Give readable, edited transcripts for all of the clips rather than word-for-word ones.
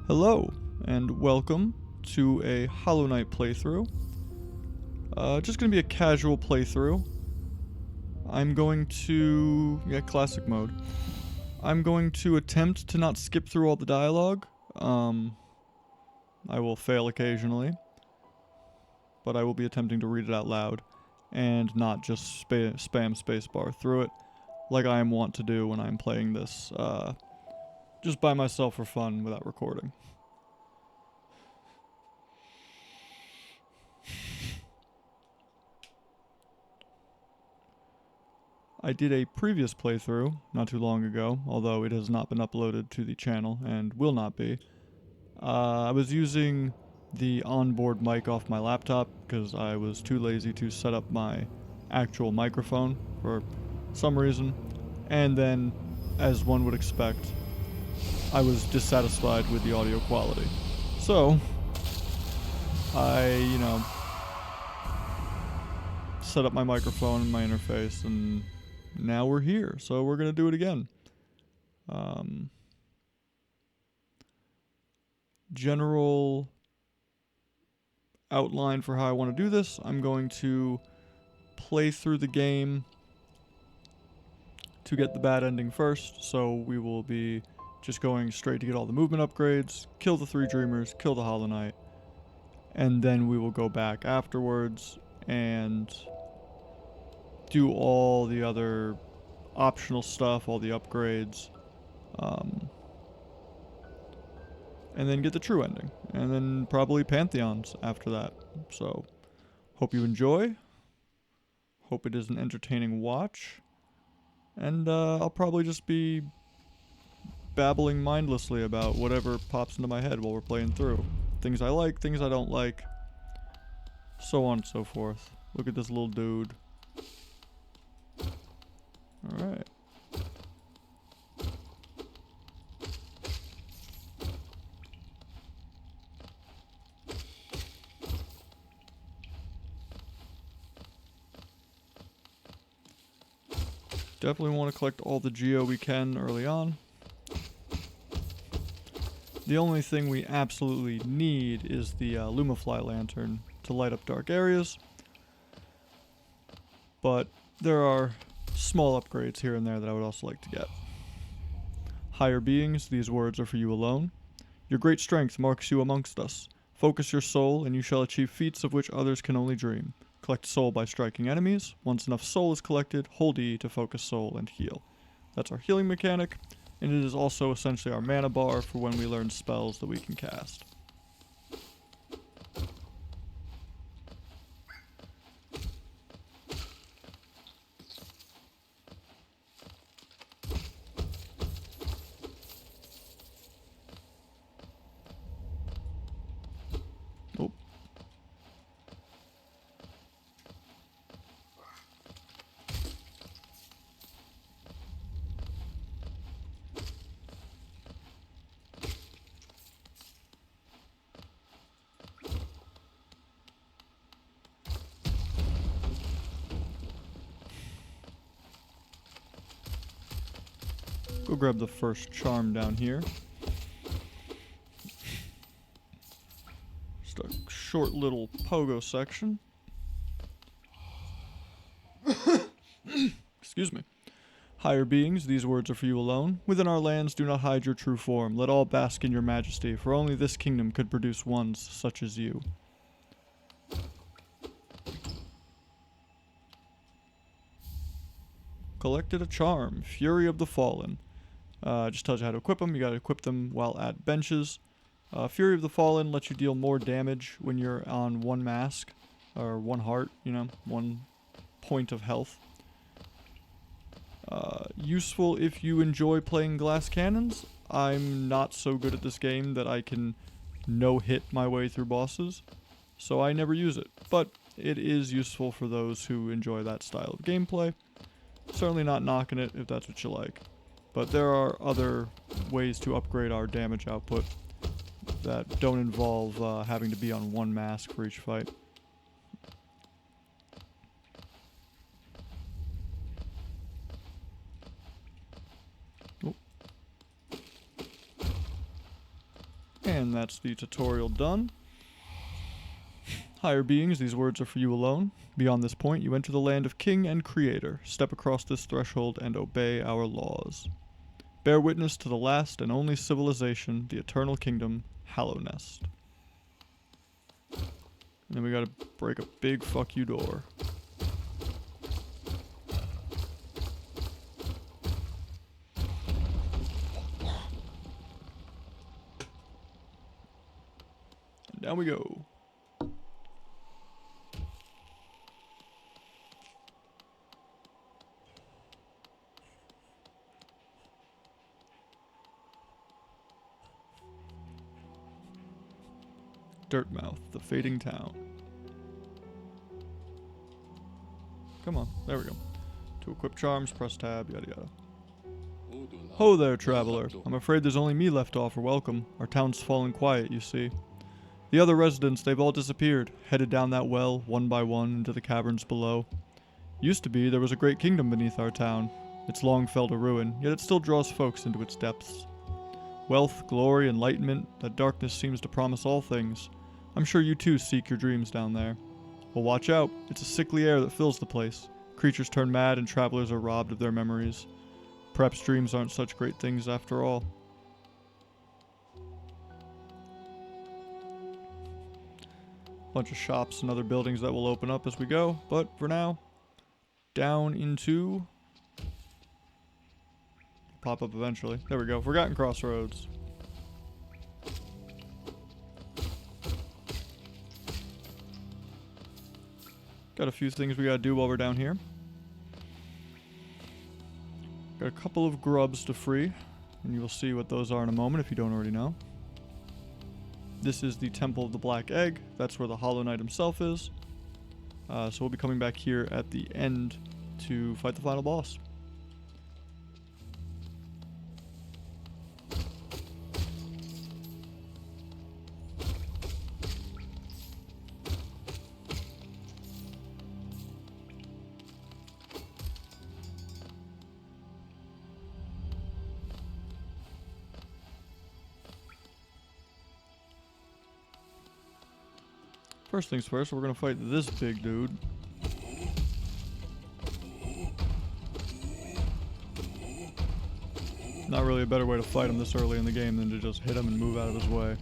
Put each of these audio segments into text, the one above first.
Hello, and welcome to a Hollow Knight playthrough. Just gonna be a casual playthrough. I'm going to... classic mode. I'm going to attempt to not skip through all the dialogue. I will fail occasionally, but I will be attempting to read it out loud and not just spam spacebar through it like I am wont to do when I'm playing this just by myself for fun without recording. I did a previous playthrough not too long ago, although it has not been uploaded to the channel and will not be. I was using the onboard mic off my laptop because I was too lazy to set up my actual microphone for some reason. And then, as one would expect, I was dissatisfied with the audio quality. So, I, set up my microphone and my interface, and now we're here. So we're going to do it again. General outline for how I want to do this. I'm going to play through the game to get the bad ending first. So we will be just going straight to get all the movement upgrades, kill the 3 Dreamers, kill the Hollow Knight, and then we will go back afterwards and do all the other optional stuff, all the upgrades, and then get the true ending, and then probably Pantheons after that. So, hope you enjoy. Hope it is an entertaining watch. And I'll probably just be babbling mindlessly about whatever pops into my head while we're playing through. Things I like, things I don't like, so on and so forth. Look at this little dude. Alright. Definitely want to collect all the geo we can early on. The only thing we absolutely need is the Lumafly lantern to light up dark areas. But there are small upgrades here and there that I would also like to get. Higher beings, these words are for you alone. Your great strength marks you amongst us. Focus your soul, and you shall achieve feats of which others can only dream. Collect soul by striking enemies. Once enough soul is collected, hold E to focus soul and heal. That's our healing mechanic, and it is also essentially our mana bar for when we learn spells that we can cast. Oh. Go grab the first charm down here. Just a short little pogo section. Excuse me. Higher beings, these words are for you alone. Within our lands, do not hide your true form. Let all bask in your majesty, for only this kingdom could produce ones such as you. Collected a charm, Fury of the Fallen. Just tells you how to equip them. You gotta equip them while at benches. Fury of the Fallen lets you deal more damage when you're on one mask, or one heart, one point of health. Useful if you enjoy playing glass cannons. I'm not so good at this game that I can no-hit my way through bosses, so I never use it. But it is useful for those who enjoy that style of gameplay. Certainly not knocking it if that's what you like. But there are other ways to upgrade our damage output that don't involve having to be on one mask for each fight. Oh. And that's the tutorial done. Higher beings, these words are for you alone. Beyond this point, you enter the land of King and Creator. Step across this threshold and obey our laws. Bear witness to the last and only civilization, the Eternal Kingdom, Hallownest. And then we gotta break a big fuck you door. And down we go. Dirtmouth, the fading town. Come on, there we go. To equip charms, press tab, yada yada. Ho there, traveler. I'm afraid there's only me left to offer welcome. Our town's fallen quiet, you see. The other residents, they've all disappeared, headed down that well, one by one, into the caverns below. Used to be, there was a great kingdom beneath our town. It's long fell to ruin, yet it still draws folks into its depths. Wealth, glory, enlightenment, that darkness seems to promise all things. I'm sure you too seek your dreams down there. Well, watch out. It's a sickly air that fills the place. Creatures turn mad and travelers are robbed of their memories. Perhaps dreams aren't such great things after all. Bunch of shops and other buildings that will open up as we go, but for now, down into... Pop up eventually. There we go. Forgotten Crossroads. Got a few things we gotta do while we're down here. Got a couple of grubs to free, and you will see what those are in a moment if you don't already know. This is the Temple of the Black Egg. That's where the Hollow Knight himself is. So we'll be coming back here at the end to fight the final boss. First things first, we're gonna fight this big dude. Not really a better way to fight him this early in the game than to just hit him and move out of his way.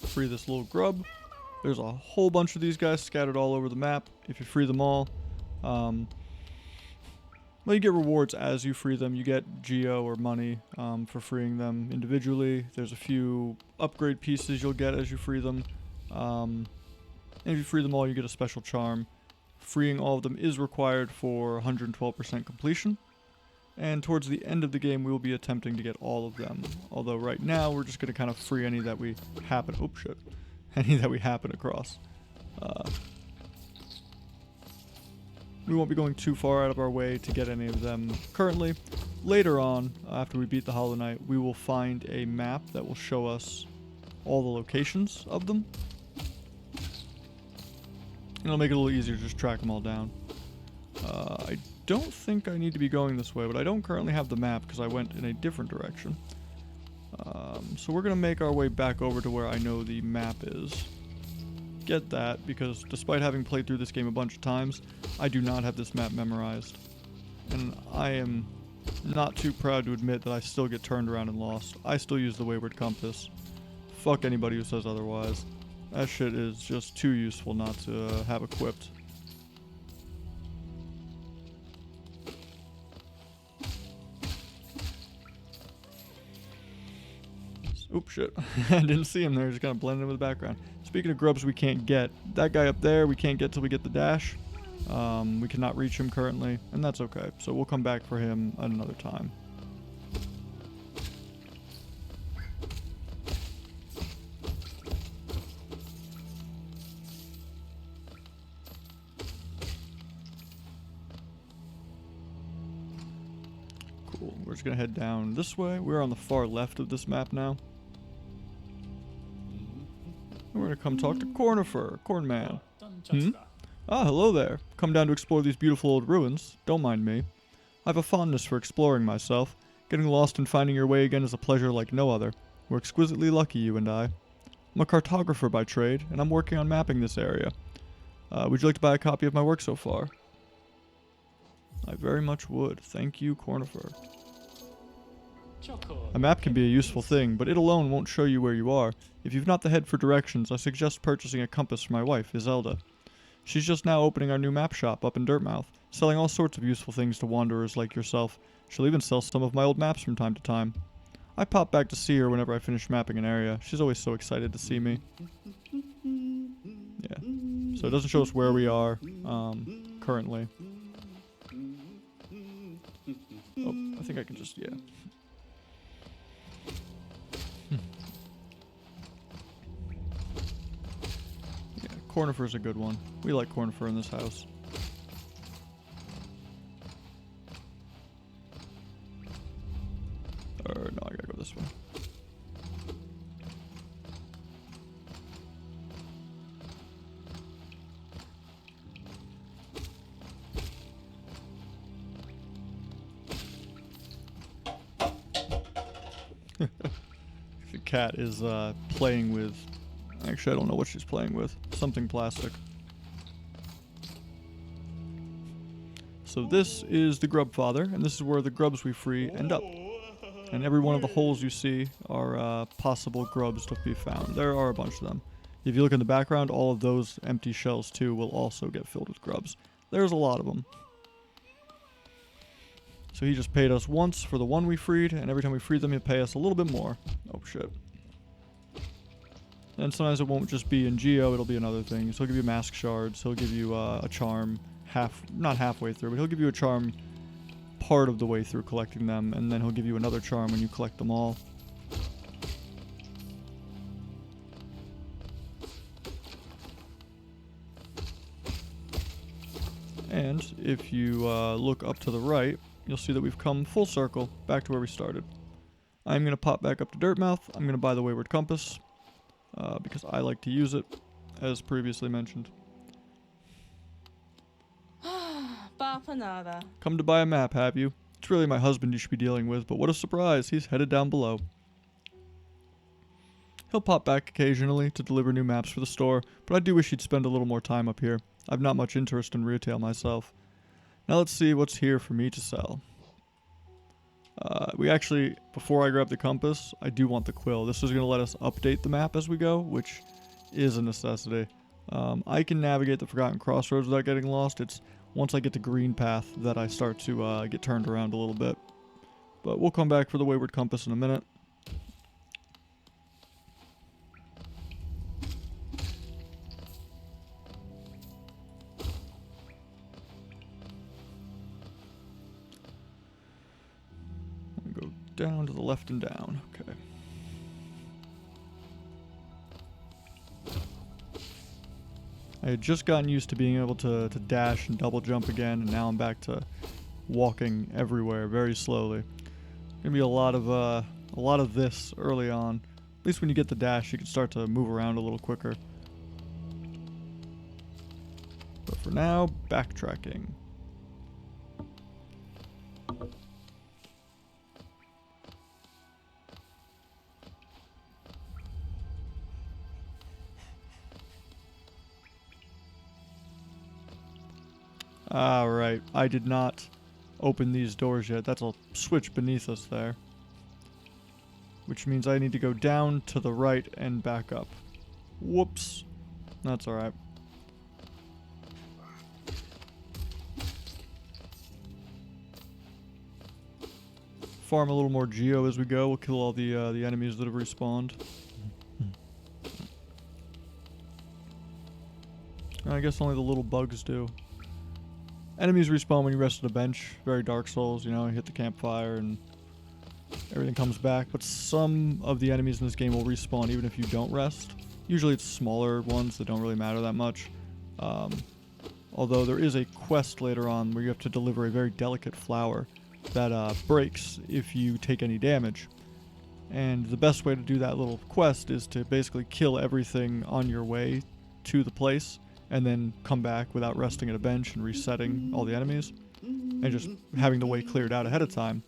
Free this little grub. There's a whole bunch of these guys scattered all over the map. If you free them all, well, you get rewards as you free them. You get geo or money for freeing them individually. There's a few upgrade pieces you'll get as you free them. And if you free them all, you get a special charm. Freeing all of them is required for 112% completion. And towards the end of the game, we will be attempting to get all of them. Although right now, we're just going to kind of free any that we happen... Oh, shit. Any that we happen across. We won't be going too far out of our way to get any of them currently. Later on, after we beat the Hollow Knight, we will find a map that will show us all the locations of them. And it'll make it a little easier to just track them all down. I don't think I need to be going this way, but I don't currently have the map because I went in a different direction. So we're going to make our way back over to where I know the map is. Get that, because despite having played through this game a bunch of times, I do not have this map memorized. And I am not too proud to admit that I still get turned around and lost. I still use the Wayward Compass. Fuck anybody who says otherwise. That shit is just too useful not to have equipped. Oops, shit. I didn't see him there, just kind of blended in with the background. Speaking of grubs we can't get, that guy up there we can't get till we get the dash. We cannot reach him currently, and that's okay. So we'll come back for him at another time. Cool, we're just gonna head down this way. We're on the far left of this map now. And we're gonna come talk to Cornifer, Cornman. Ah, hello there. Come down to explore these beautiful old ruins. Don't mind me. I have a fondness for exploring myself. Getting lost and finding your way again is a pleasure like no other. We're exquisitely lucky, you and I. I'm a cartographer by trade, and I'm working on mapping this area. Would you like to buy a copy of my work so far? I very much would. Thank you, Cornifer. A map can be a useful thing, but it alone won't show you where you are. If you've not the head for directions, I suggest purchasing a compass for my wife, Iselda. She's just now opening our new map shop up in Dirtmouth, selling all sorts of useful things to wanderers like yourself. She'll even sell some of my old maps from time to time. I pop back to see her whenever I finish mapping an area. She's always so excited to see me. Yeah. So it doesn't show us where we are, currently. Oh, I think I can just, yeah. Yeah, Cornifer's a good one. We like Cornifer in this house. No, I gotta go this way. The cat is playing with... Actually, I don't know what she's playing with. Something plastic. So this is the Grub Father, and this is where the grubs we free end up. And every one of the holes you see are possible grubs to be found. There are a bunch of them. If you look in the background, all of those empty shells too will also get filled with grubs. There's a lot of them. So he just paid us once for the one we freed, and every time we freed them, he'll pay us a little bit more. Oh shit. And sometimes it won't just be in Geo, it'll be in other things. He'll give you mask shards, he'll give you a charm not halfway through, but he'll give you a charm part of the way through collecting them, and then he'll give you another charm when you collect them all. And if you look up to the right, you'll see that we've come full circle back to where we started. I'm going to pop back up to Dirtmouth. I'm going to buy the Wayward Compass because I like to use it, as previously mentioned. Come to buy a map, have you? It's really my husband you should be dealing with, but what a surprise, he's headed down below. He'll pop back occasionally to deliver new maps for the store, but I do wish he'd spend a little more time up here. I've not much interest in retail myself. Now let's see what's here for me to sell. We actually, before I grab the compass, I do want the quill. This is going to let us update the map as we go, which is a necessity. I can navigate the Forgotten Crossroads without getting lost. It's once I get to Green Path that I start to get turned around a little bit. But we'll come back for the Wayward Compass in a minute. Go down to the left and down. Okay. I had just gotten used to being able to dash and double jump again, and now I'm back to walking everywhere very slowly. Gonna be a lot of this early on. At least when you get the dash, you can start to move around a little quicker. But for now, backtracking. Alright, I did not open these doors yet. That's a switch beneath us there. Which means I need to go down to the right and back up. Whoops. That's alright. Farm a little more Geo as we go. We'll kill all the enemies that have respawned. I guess only the little bugs do. Enemies respawn when you rest at a bench. Very Dark Souls, you know, you hit the campfire and everything comes back. But some of the enemies in this game will respawn even if you don't rest. Usually it's smaller ones that don't really matter that much. Although there is a quest later on where you have to deliver a very delicate flower that breaks if you take any damage. And the best way to do that little quest is to basically kill everything on your way to the place and then come back without resting at a bench and resetting all the enemies, and just having the way cleared out ahead of time.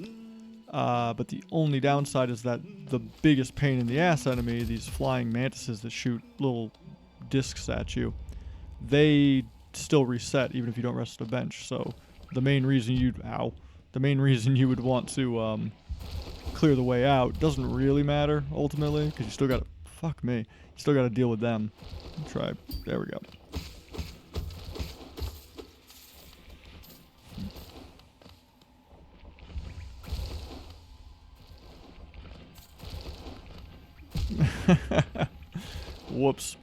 But the only downside is that the biggest pain in the ass enemy, these flying mantises that shoot little discs at you, they still reset even if you don't rest at a bench. So the main reason you would want to clear the way out doesn't really matter ultimately, because you still got to you still got to deal with them. There we go. Whoops.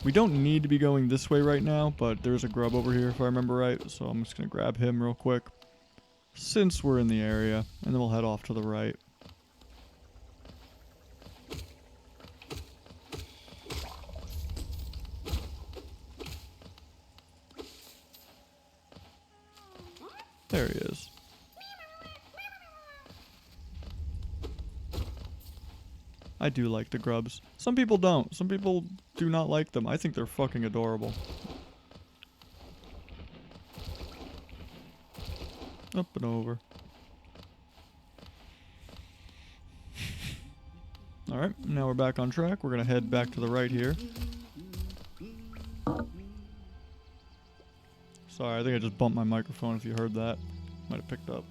We don't need to be going this way right now, but there's a grub over here if I remember right, so I'm just going to grab him real quick since we're in the area, and then we'll head off to the right. There he is. I do like the grubs. Some people don't. Some people do not like them. I think they're fucking adorable. Up and over. Alright, now we're back on track. We're gonna head back to the right here. Sorry, I think I just bumped my microphone if you heard that. Might have picked up.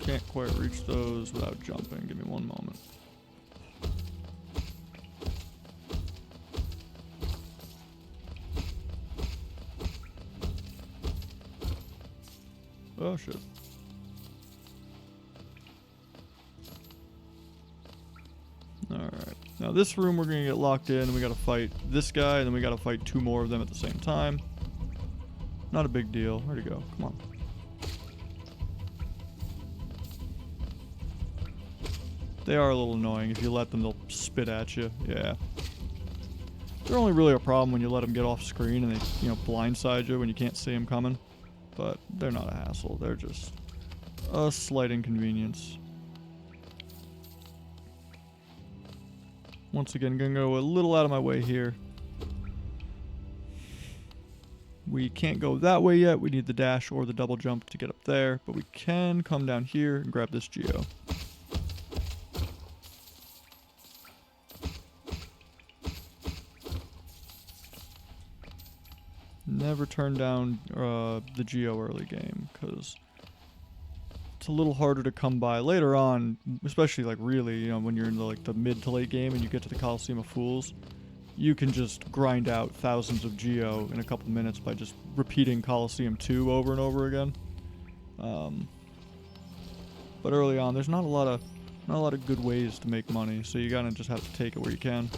Can't quite reach those without jumping. Give me one moment. Oh shit. Alright. Now this room we're gonna get locked in and we gotta fight this guy and then we gotta fight 2 more of them at the same time. Not a big deal. Where'd he go? Come on. They are a little annoying. If you let them, they'll spit at you. Yeah. They're only really a problem when you let them get off screen and they, blindside you when you can't see them coming. But they're not a hassle. They're just a slight inconvenience. Once again, gonna go a little out of my way here. We can't go that way yet. We need the dash or the double jump to get up there. But we can come down here and grab this geo. Never turn down the geo early game, because it's a little harder to come by later on, especially really, when you're in the mid to late game and you get to the Coliseum of Fools. You can just grind out thousands of geo in a couple minutes by just repeating Coliseum 2 over and over again. But early on, there's not a lot of good ways to make money, so you gotta just have to take it where you can.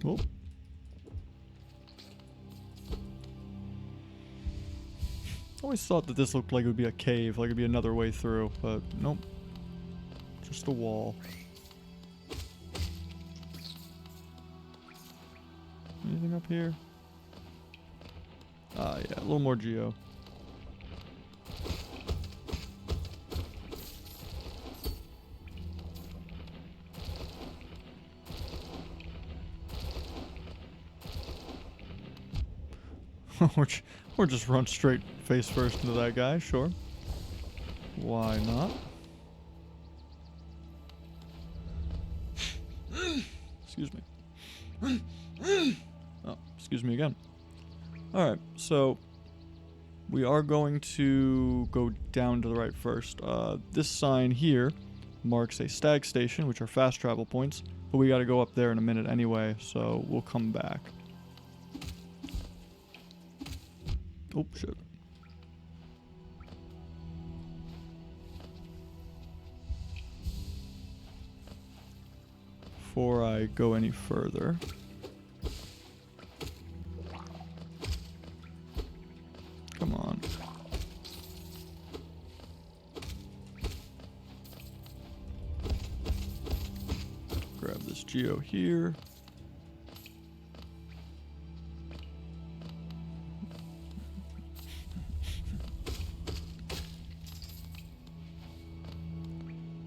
Oh. I always thought that this looked like it would be a cave, like it'd be another way through, but nope. Just a wall. Anything up here? Ah, yeah, a little more geo. Or just run straight face first into that guy, sure. Why not? Excuse me. Oh, excuse me again. Alright, so we are going to go down to the right first. This sign here marks a stag station, which are fast travel points, but we gotta go up there in a minute anyway, so we'll come back. Oh, shit. before I go any further. Come on. Grab this geo here.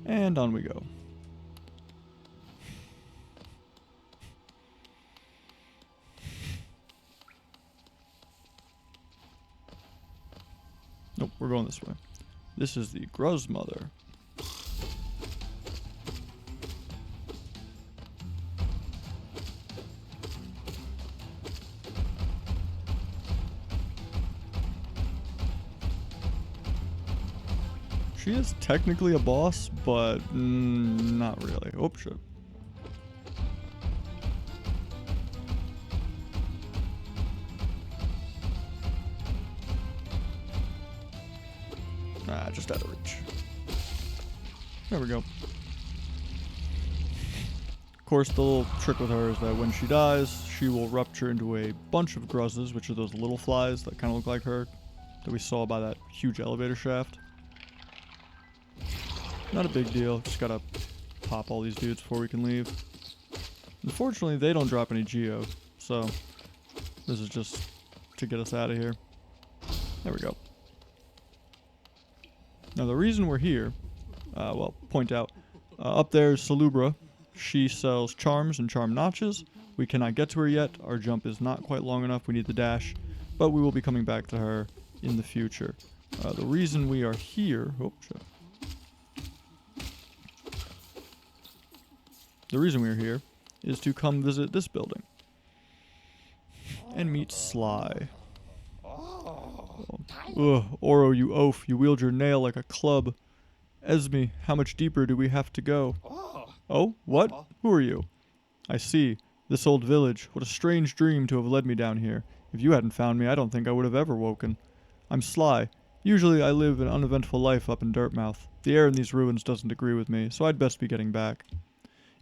And on we go. Nope, we're going this way. This is the Gruz Mother. She is technically a boss, but not really. Oh, shit. Ah, just out of reach. There we go. Of course, the little trick with her is that when she dies, she will rupture into a bunch of Gruzes, which are those little flies that kind of look like her, that we saw by that huge elevator shaft. Not a big deal, just gotta pop all these dudes before we can leave. Unfortunately, they don't drop any geo, so this is just to get us out of here. There we go. Now the reason we're here, well, point out, up there is Salubra. She sells charms and charm notches. We cannot get to her yet. Our jump is not quite long enough. We need the dash, but we will be coming back to her in the future. The reason we are here... Oh, shit. The reason we're here is to come visit this building and meet Sly. Ugh, Oro, you oaf, you wield your nail like a club. Esme, how much deeper do we have to go? Oh, what? Who are you? I see. This old village. What a strange dream to have led me down here. If you hadn't found me, I don't think I would have ever woken. I'm Sly. Usually I live an uneventful life up in Dirtmouth. The air in these ruins doesn't agree with me, so I'd best be getting back.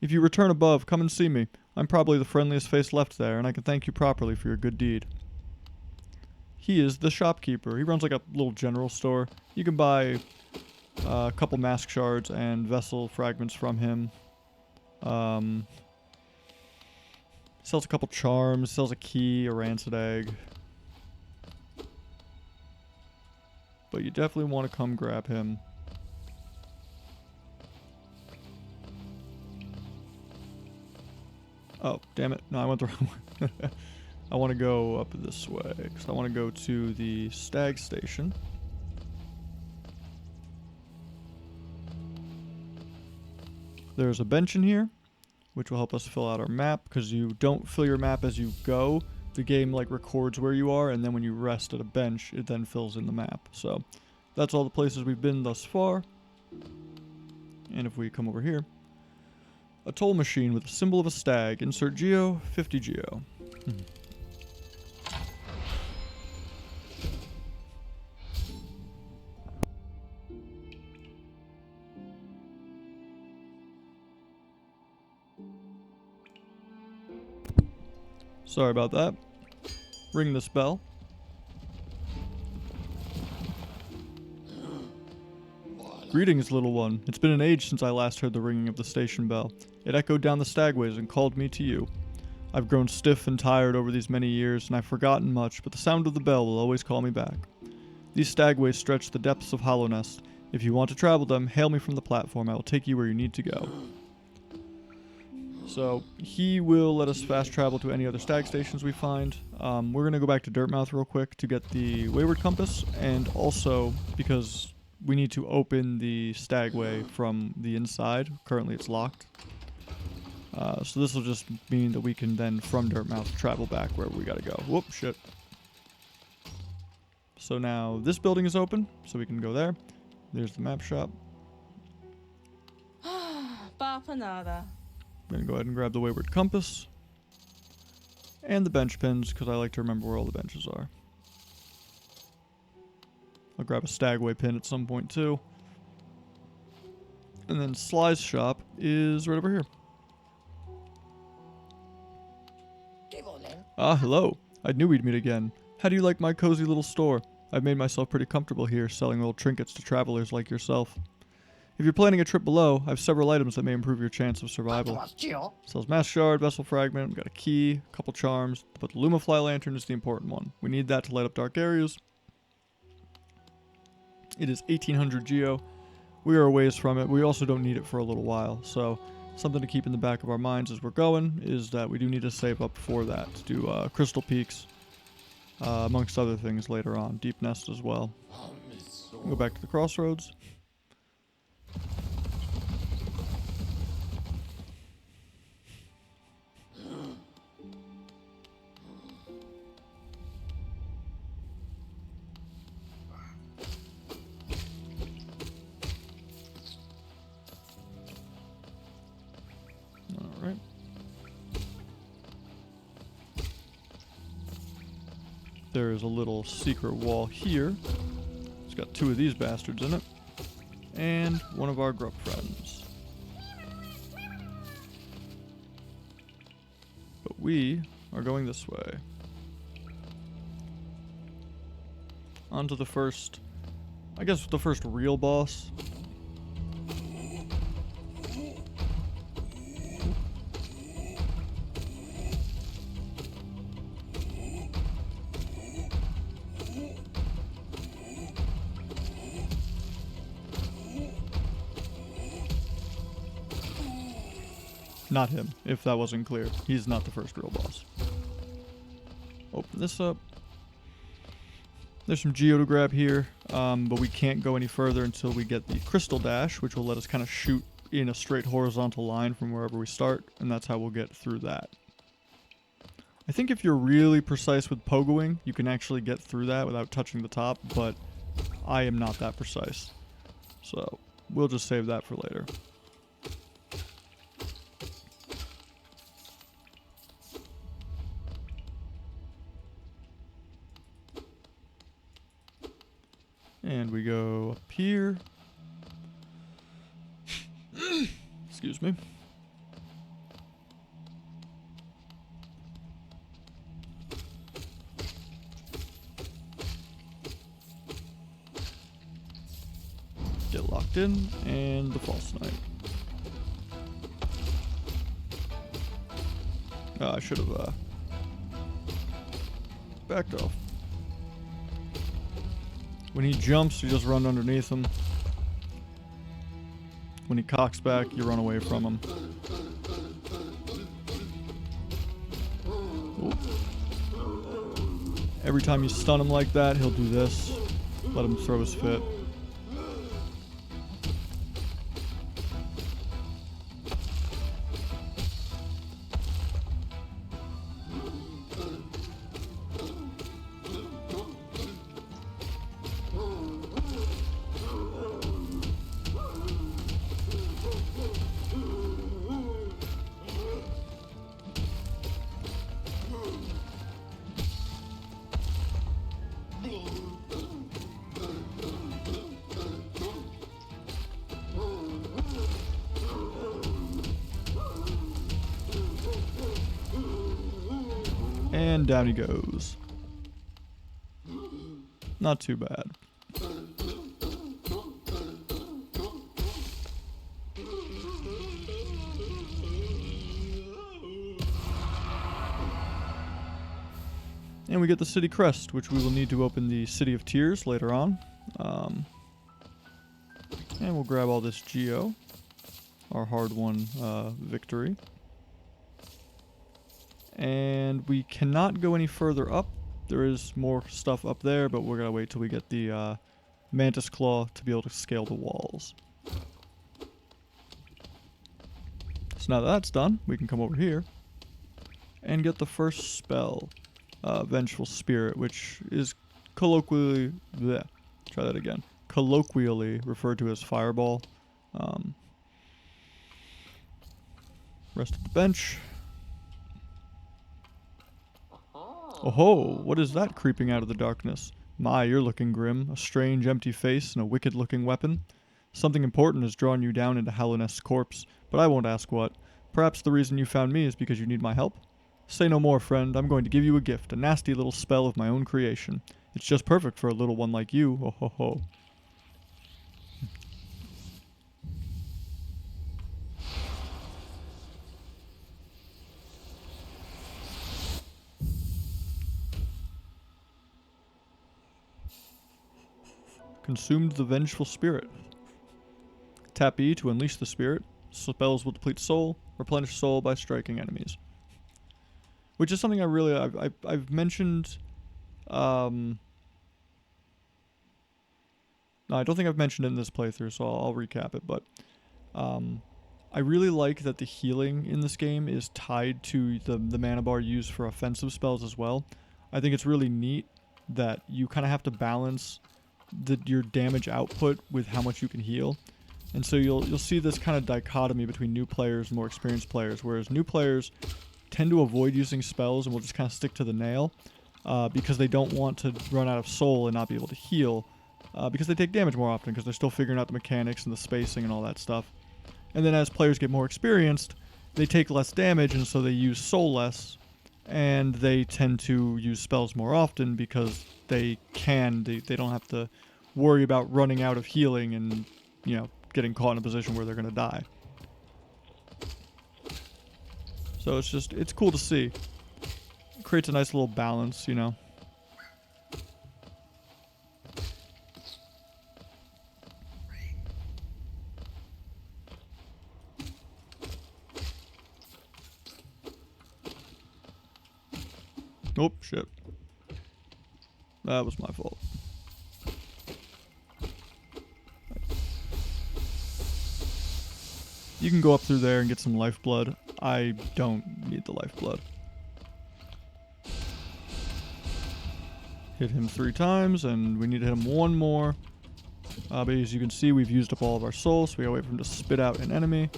If you return above, come and see me. I'm probably the friendliest face left there, and I can thank you properly for your good deed. He is the shopkeeper. He runs like a little general store. You can buy a couple mask shards and vessel fragments from him. Sells a couple charms, sells a key, a rancid egg. But you definitely want to come grab him. Oh, damn it. No, I went the wrong way. I want to go up this way, because I want to go to the stag station. There's a bench in here, which will help us fill out our map, because you don't fill your map as you go. The game, like, records where you are, and then when you rest at a bench, it then fills in the map. So, that's all the places we've been thus far. And if we come over here... A toll machine with a symbol of a stag. Insert geo, 50 geo. Sorry about that. Ring this bell. Greetings, little one. It's been an age since I last heard the ringing of the station bell. It echoed down the stagways and called me to you. I've grown stiff and tired over these many years, and I've forgotten much, but the sound of the bell will always call me back. These stagways stretch the depths of Hollownest. If you want to travel them, hail me from the platform. I will take you where you need to go. So, he will let us fast travel to any other stag stations we find. We're going to go back to Dirtmouth real quick to get the Wayward Compass, and also because we need to open the stagway from the inside. Currently it's locked. So this will just mean that we can then, from Dirtmouth, travel back wherever we gotta go. Whoop, shit. So now this building is open, so we can go there. There's the map shop. Bapanada. I'm gonna go ahead and grab the Wayward Compass. And the bench pins, because I like to remember where all the benches are. I'll grab a stagway pin at some point too. And then Sly's shop is right over here. Ah, hello. I knew we'd meet again. How do you like my cozy little store? I've made myself pretty comfortable here, selling little trinkets to travelers like yourself. If you're planning a trip below, I have several items that may improve your chance of survival. Sells mass shard, vessel fragment, we got a key, a couple charms, but the Lumafly lantern is the important one. We need that to light up dark areas. It is 1800 geo. We are a ways from it. We also don't need it for a little while, so something to keep in the back of our minds as we're going is that we do need to save up for that to do Crystal Peaks, amongst other things later on. Deep Nest as well. Go back to the crossroads. Alright. There is a little secret wall here. It's got two of these bastards in it. And one of our grub friends. But we are going this way. On to the first, I guess the first real boss. Not him, if that wasn't clear. He's not the first real boss. Open this up. There's some geo to grab here, but we can't go any further until we get the crystal dash, which will let us kind of shoot in a straight horizontal line from wherever we start, and that's how we'll get through that. I think if you're really precise with pogoing, you can actually get through that without touching the top, but I am not that precise. So we'll just save that for later. And we go up here. Excuse me. Get locked in, and the false knight. I should have backed off. When he jumps, you just run underneath him. When he cocks back, you run away from him. Ooh. Every time you stun him like that, he'll do this. Let him throw his fit. And down he goes. Not too bad. And we get the city crest, which we will need to open the City of Tears later on. And we'll grab all this geo. Our hard-won victory. And we cannot go any further up. There is more stuff up there, but we're gonna wait till we get the Mantis Claw to be able to scale the walls. So now that that's done, we can come over here and get the first spell, Vengeful Spirit, which is colloquially referred to as Fireball. Rest of the bench. Oh-ho, what is that creeping out of the darkness? My, you're looking grim. A strange, empty face and a wicked-looking weapon. Something important has drawn you down into Hallownest's corpse, but I won't ask what. Perhaps the reason you found me is because you need my help? Say no more, friend. I'm going to give you a gift, a nasty little spell of my own creation. It's just perfect for a little one like you. Ho ho ho. Consumed the vengeful spirit. Tap E to unleash the spirit. Spells will deplete soul. Replenish soul by striking enemies. Which is something I've mentioned. No, I don't think I've mentioned it in this playthrough, so I'll recap it. But I really like that the healing in this game is tied to the mana bar used for offensive spells as well. I think it's really neat that you kind of have to balance your damage output with how much you can heal. And so you'll see this kind of dichotomy between new players and more experienced players, whereas new players tend to avoid using spells and will just kind of stick to the nail because they don't want to run out of soul and not be able to heal because they take damage more often because they're still figuring out the mechanics and the spacing and all that stuff. And then as players get more experienced, they take less damage and so they use soul less, and they tend to use spells more often because they don't have to worry about running out of healing and, you know, getting caught in a position where they're going to die. So it's cool to see. It creates a nice little balance, you know. Oh, shit. That was my fault. You can go up through there and get some lifeblood. I don't need the lifeblood. Hit him 3 times, and we need to hit him 1 more. But as you can see, we've used up all of our souls, so we gotta wait for him to spit out an enemy.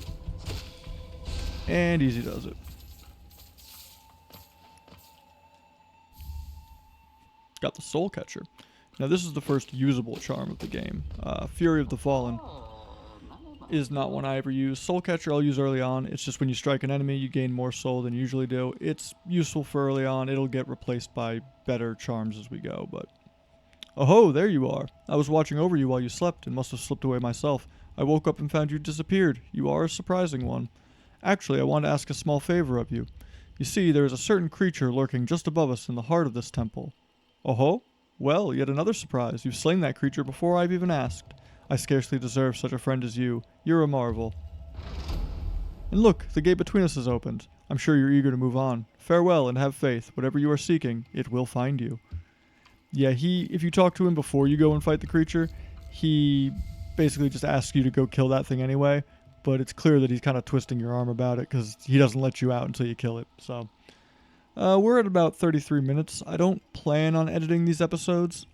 And easy does it. Got the Soul Catcher. Now this is the first usable charm of the game. Fury of the Fallen is not one I ever use. Soul Catcher I'll use early on. It's just when you strike an enemy, you gain more soul than you usually do. It's useful for early on. It'll get replaced by better charms as we go, but... Oh ho, there you are. I was watching over you while you slept and must have slipped away myself. I woke up and found you disappeared. You are a surprising one. Actually, I want to ask a small favor of you. You see, there is a certain creature lurking just above us in the heart of this temple. Oh ho? Well, yet another surprise. You've slain that creature before I've even asked. I scarcely deserve such a friend as you. You're a marvel. And look, the gate between us is opened. I'm sure you're eager to move on. Farewell and have faith. Whatever you are seeking, it will find you. Yeah, if you talk to him before you go and fight the creature, he basically just asks you to go kill that thing anyway, but it's clear that he's kind of twisting your arm about it because he doesn't let you out until you kill it. So, we're at about 33 minutes. I don't plan on editing these episodes.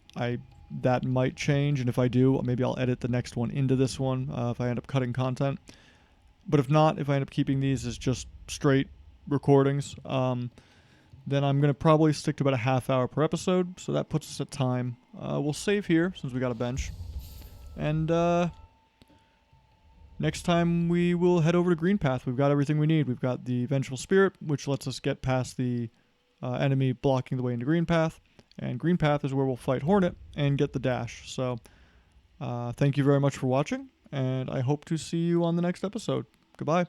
That might change, and if I do, maybe I'll edit the next one into this one if I end up cutting content. But if not, if I end up keeping these as just straight recordings, then I'm going to probably stick to about a half hour per episode, so that puts us at time. We'll save here, since we got a bench. And next time we will head over to Green Path. We've got everything we need. We've got the Vengeful Spirit, which lets us get past the enemy blocking the way into Green Path. And Green Path is where we'll fight Hornet and get the dash. So thank you very much for watching, and I hope to see you on the next episode. Goodbye.